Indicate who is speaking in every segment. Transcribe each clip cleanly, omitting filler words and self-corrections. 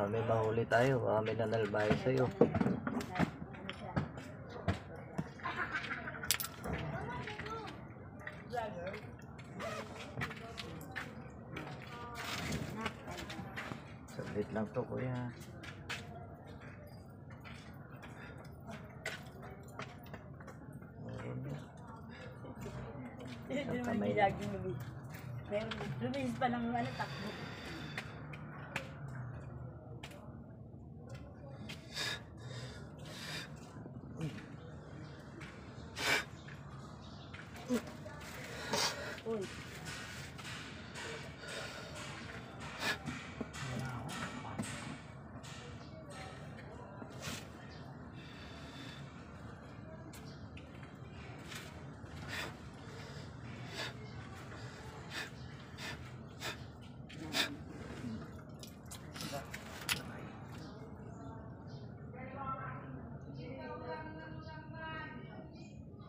Speaker 1: May mahuli tayo. Baka may nanalbahe sa'yo. Saglit lang to, kuya.
Speaker 2: Kamay laging lumis. Meron lumis pa ng takbo. Uy.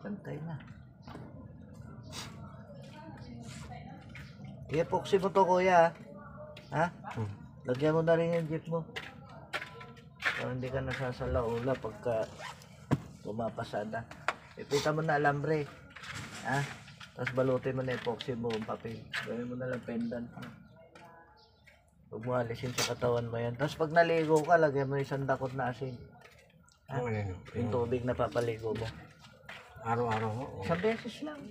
Speaker 1: Pantay na. I-epoxy mo to, kuya. Ha? Lagyan mo na rin yung jeep mo. Para hindi ka nasasalaula pagka pumapasada. Ipita mo na alambre. Ha? Tapos balutin mo na epoxy mo yung papel. Gawin mo na lang pendant. Huwag mo alisin sa katawan mo yan. Tapos pag naligo ka, lagyan mo isang dakot na asin. Ha? Yung tubig na papaligo mo.
Speaker 3: Araw-araw.
Speaker 1: Isang beses lang.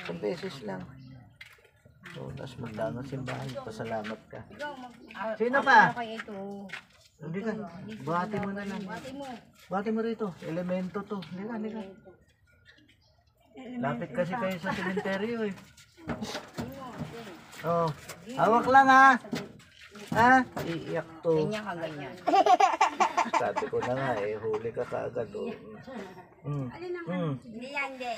Speaker 1: Isang beses lang. So, tapos magdang simbahan. Pasalamat ka. Sino pa? Hindi ka. Buhati mo na lang. Buhati mo rito. Elemento to. Hindi ka. Lapit kasi kayo sa sementeryo eh. Oh, hawak lang ha. Ha? Iiyak to.
Speaker 2: Ganyan ka ganyan.
Speaker 1: Sabi ko na nga eh, huli ka kaagad oh.
Speaker 2: Hindi yan, hindi.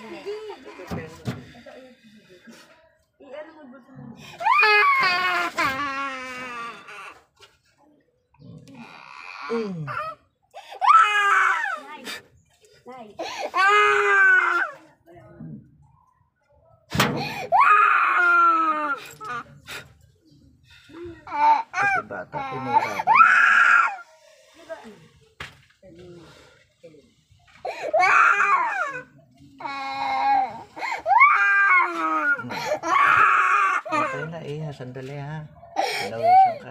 Speaker 1: Kasi bata, pinurapan. Okay na eh, sandali ha. Pinawisan ka.